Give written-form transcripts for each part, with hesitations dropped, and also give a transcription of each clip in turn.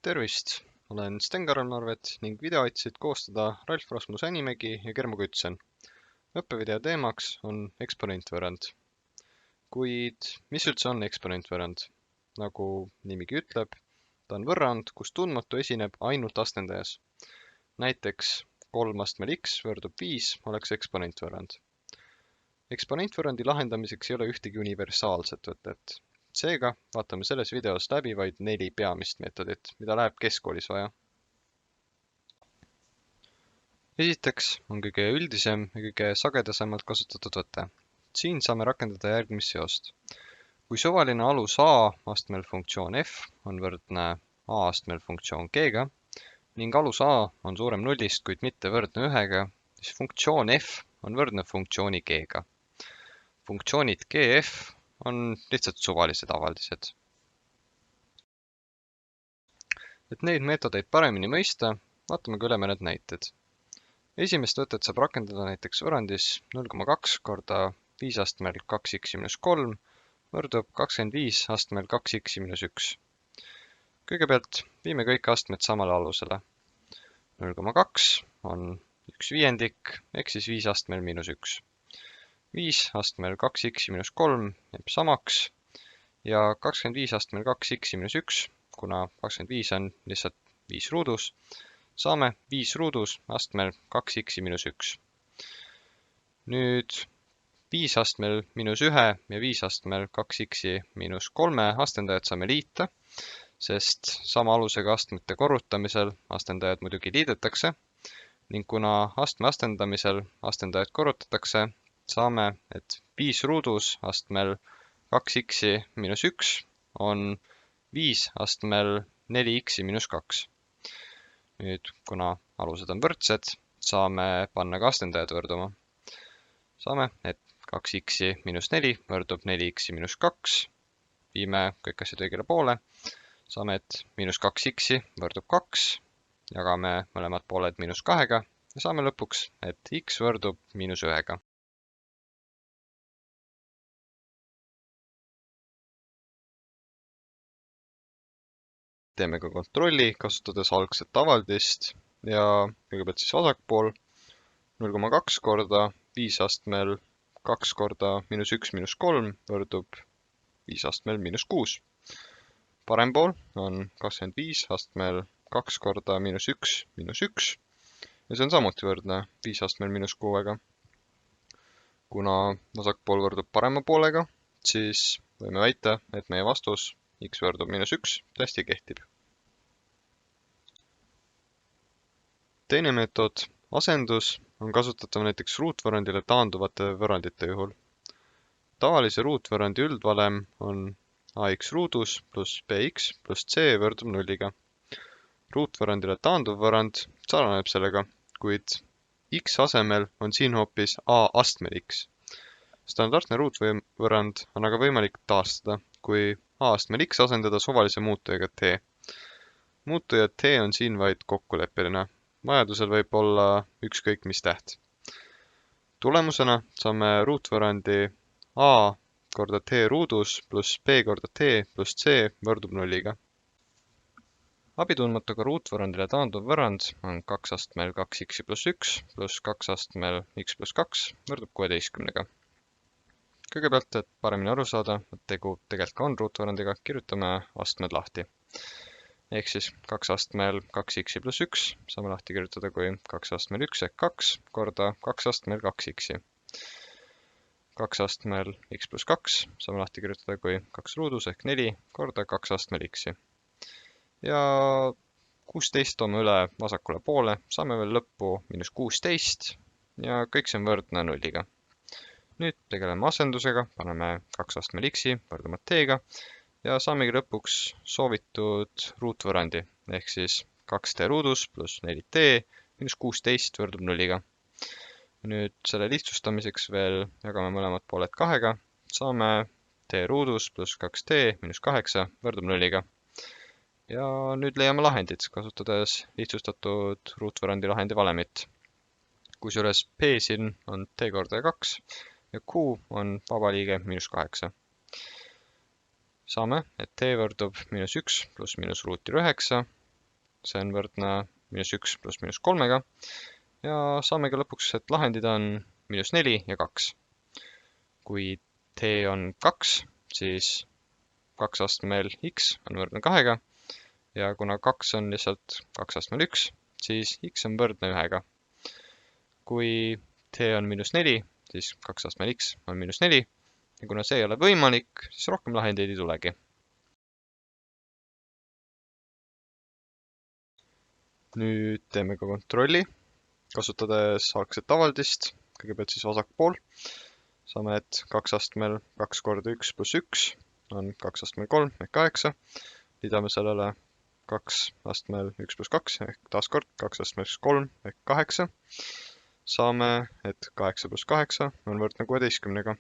Tervist! Olen Sten-Karel Narvet ning video aitasid koostada Ralf Rasmus Änimägi ja Germo Kütsen. Õppevideo teemaks on eksponentvõrrand. Kuid mis üldse on eksponentvõrrand? Nagu nimigi ütleb, ta on võrrand, kus tundmatu esineb ainult astendajas. Näiteks 3 astmel x võrdub 5 oleks eksponentvõrrand. Eksponentvõrrandi lahendamiseks ei ole ühtegi universaalset võtet. Seega vaatame selles videos läbi vaid 4 peamist meetodit, mida läheb keskkoolis vaja. Esiteks on kõige üldisem ja kõige sagedasemalt kasutatud võte. Siin saame rakendada järgmist seost. Kui suvaline alus a astmel funktsioon f on võrdne a astmel funktsioon g-ga ning alus a on suurem 0-st, kuid mitte võrdne 1-ga, siis funktsioon f on võrdne funktsiooni g-ga. Funktsioonid gf on lihtsalt suvalised avaldised. Et neid meetodeid paremini mõista, vaatame ka üle mõned näited. Esimest võtet saab rakendada näiteks võrrandis 0,2 korda 5 astmel 2x-3 võrdub 25 astmel 2x-1. Kõigepealt viime kõik astmed samale alusele. 0,2 on 1/5 ehk siis 5 astmel -1. 5 astmel 2x-3 jääb samaks ja 25 astmel 2x-1, kuna 25 on lihtsalt 5 ruudus, saame 5 ruudus astmel 2x-1. Nüüd 5 astmel -1 ja 5 astmel 2x-3 astendajad saame liita, sest sama alusega astmete korrutamisel astendajad muidugi liidetakse ning kuna astme astendamisel astendajad korrutatakse, saame, et 5 ruudus astmel 2x-1 on 5 astmel 4x-2. Nüüd, kuna alused on võrdsed, saame panna ka astendajad võrduma. Saame, et 2x-4 võrdub 4x-2. Viime kõik asjad õigele poole. Saame, et -2x võrdub 2. Jagame mõlemad pooled -2-ga ja saame lõpuks, et x võrdub -1-ga. Teeme ka kontrolli, kasutades algset avaldist ja kõigepealt siis vasakpool 0,2 korda 5 astmel 2 korda -1-3 võrdub 5 astmel -6. Parempool on 25 astmel 2 korda -1 ja see on samuti võrdne 5 astmel -6-ga. Kuna vasakpool võrdub parema poolega, siis võime väita, et meie vastus x võrdub -1 tõesti kehtib. Teine meetod, asendus, on kasutatav näiteks ruutvõrrandile taanduvate võrrandite juhul. Tavalise ruutvõrrandi üldvalem on ax ruudus pluss bx pluss c võrdub 0-ga. Ruutvõrrandile taanduv võrrand sarnaneb sellega, kuid x asemel on siin hoopis a astmel x. Standardne ruutvõrrand on aga võimalik taastada, kui a astmel x asendada suvalise muutujaga t. Muutuja t on siin vaid kokkuleppeline. Vajadusel võib olla ükskõik mis täht. Tulemusena saame ruutvõrrandi a korda t ruudus pluss b korda t pluss c võrdub 0-ga. Abitundmatuga ruutvõrrandile taanduv võrrand on 2 astmel 2x pluss 1 pluss 2 astmel x pluss 2 võrdub 16-ga. Kõigepealt, et paremini aru saada, et tegu tegelikult ka on ruutvõrrandiga, kirjutame astmed lahti. Ehk siis 2 astmel 2x pluss 1 saame lahti kirjutada kui 2 astmel 1 ehk 2 korda 2 astmel 2x. 2 astmel x pluss 2 saame lahti kirjutada kui 2 ruudus ehk 4 korda 2 astmel x. Ja 16 toome üle vasakule poole, saame veel lõppu -16 ja kõik see on võrdne 0-ga. Nüüd tegeleme asendusega, paneme 2 astmel x-i võrduma t-ga ja saamegi lõpuks soovitud ruutvõrrandi, ehk siis 2t ruudus pluss 4t -16 võrdub 0-ga. Nüüd selle lihtsustamiseks veel jagame mõlemad pooled 2-ga, saame t ruudus pluss 2t -8 võrdub 0-ga. Ja nüüd leiame lahendid, kasutades lihtsustatud ruutvõrrandi lahendi valemit. Kusjuures p siin on t korda 2 ja q on vabaliige -8. Saame, et t võrdub -1 pluss -ruuti 9 see on võrdne -1 pluss -3-ga ja saamegi lõpuks, et lahendid on -4 ja 2. Kui t on 2, siis 2 astmel x on võrdne 2-ga ja kuna 2 on lihtsalt 2 astmel 1, siis x on võrdne 1-ga. Kui t on -4, siis 2 astmel x on -4 ja kuna see ei ole võimalik, siis rohkem lahendeid ei tulegi. Nüüd teeme ka kontrolli, kasutades algset avaldist, kõigepealt siis vasak pool. Saame, et 2 astmel 2 korda 1 pluss 1 on 2 astmel 3 ehk 8. Liidame sellele 2 astmel 1 pluss 2 ehk taaskord 2 astmel 3 ehk 8. Saame, et 8 pluss 8 on võrdne 16-ga.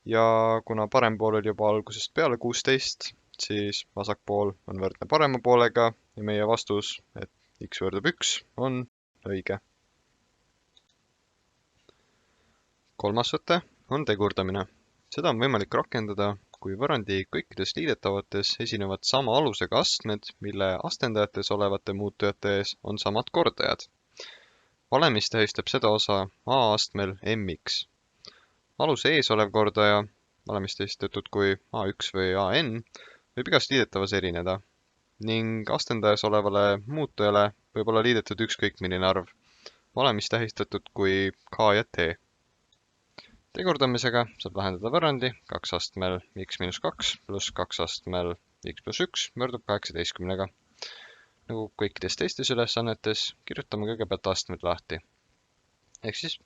Ja kuna parem pool oli juba algusest peale 16, siis vasak pool on võrdne parema poolega ja meie vastus, et x võrdub 1, on õige. Kolmas võte on tegurdamine. Seda on võimalik rakendada, kui võrrandi kõikides liidetavates esinevad sama alusega astmed, mille astendajates olevate muutujate ees on samad kordajad. Valemis tähistab seda osa a astmel mx. Aluse ees olev kordaja, valemis tähistatud kui a1 või an, võib igas liidetavas erineda ning astendajas olevale muutujale võib olla liidetud ükskõik milline arv, valemis tähistatud kui k ja t. Tegurdamisega saab lahendada võrrandi 2 astmel x-2 pluss 2 astmel x pluss 1 võrdub 18-ga. Nagu kõikides teistes ülesannetes, kirjutame kõigepealt astmed lahti. Ehk siis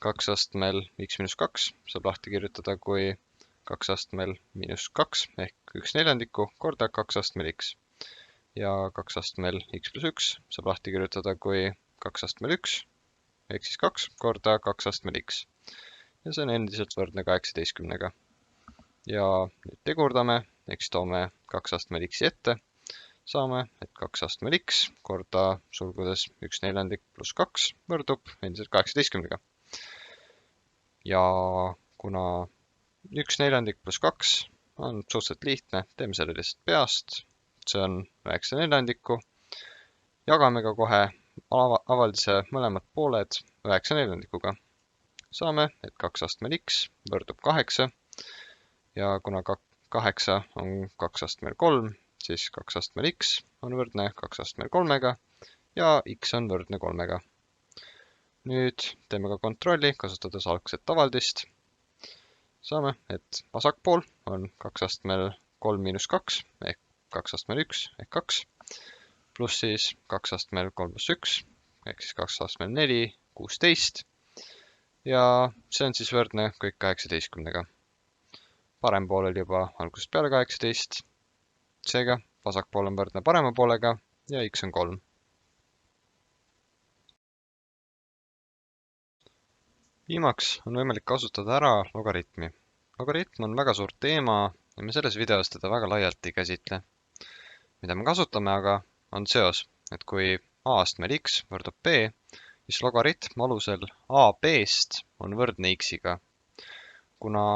2 astmel x-2 saab lahti kirjutada kui 2 astmel -2 ehk 1/4 korda 2 astmel x. Ja 2 astmel x pluss 1 saab lahti kirjutada kui 2 astmel 1 ehk siis 2 korda 2 astmel x. Ja see on endiselt võrdne 18-ga. Ja nüüd tegurdame, ehk siis toome 2 astmel x ette. Saame, et 2 astmel x korda sulgudes 1/4 pluss 2 võrdub endiselt 18-ga. Ja kuna 1/4 pluss 2 on suhteliselt lihtne, teeme selle lihtsalt peast. See on 9/4. Jagame ka kohe avaldise mõlemad pooled 9/4-ga. Saame, et 2 astmel x võrdub 8 ja kuna 8 on 2 astmel 3, siis 2 astmel x on võrdne 2 astmel 3-ga ja x on võrdne 3-ga. Nüüd teeme ka kontrolli, kasutades algset avaldist. Saame, et vasak pool on 2 astmel 3 miinus 2 ehk 2 astmel 1 ehk 2 pluss siis 2 astmel 3 pluss 1 ehk siis 2 astmel 4, 16 ja see on siis võrdne kõik 18-ga. Parem pool oli juba algusest peale 18, seega vasak pool on võrdne parema poolega ja x on 3. Viimaks on võimalik kasutada ära logaritmi. Logaritm on väga suur teema ja me selles videos teda väga laialt ei käsitle. Mida me kasutame aga on seos, et kui a astmel x võrdub b, siis logaritm alusel ab-st on võrdne x-iga. Kuna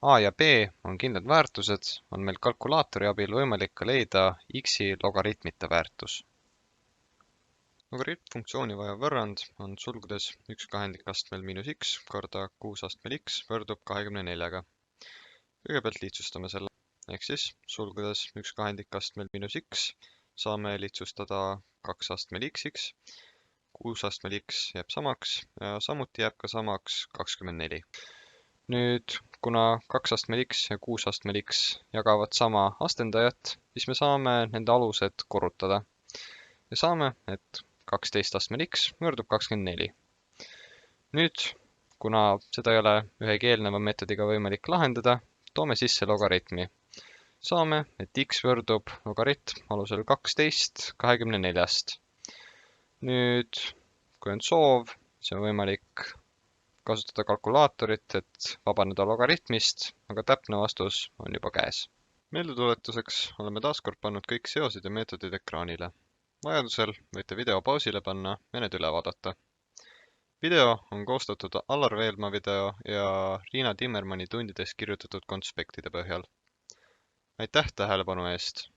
a ja b on kindlad väärtused, on meil kalkulaatori abil võimalik ka leida x-i logaritmita väärtus. Logaritmfunktsiooni vajav võrrand on sulgudes 1/2 astmel miinus x korda 6 astmel x võrdub 24-ga. Kõigepealt lihtsustame selle, ehk siis sulgudes 1/2 astmel miinus x saame lihtsustada 2 astmel x-iks, 6 astmel x jääb samaks ja samuti jääb ka samaks 24. Nüüd, kuna 2 astmel x ja 6 astmel x jagavad sama astendajat, siis me saame nende alused korrutada. Ja saame, et 12 astmel x võrdub 24. Nüüd, kuna seda ei ole ühegi eelneva meetodiga võimalik lahendada, toome sisse logaritmi. Saame, et x võrdub logaritm alusel 12 24-st. Nüüd, kui on soov, siis on võimalik kasutada kalkulaatorit, et vabaneda logaritmist, aga täpne vastus on juba käes. Meeldetuletuseks oleme taaskord pannud kõik seosed ja meetodid ekraanile. Vajadusel võite video pausile panna ja need üle vaadata. Video on koostatud Allar Veelmaa video ja Riina Timmermanni tundides kirjutatud konspektide põhjal. Aitäh tähelepanu eest!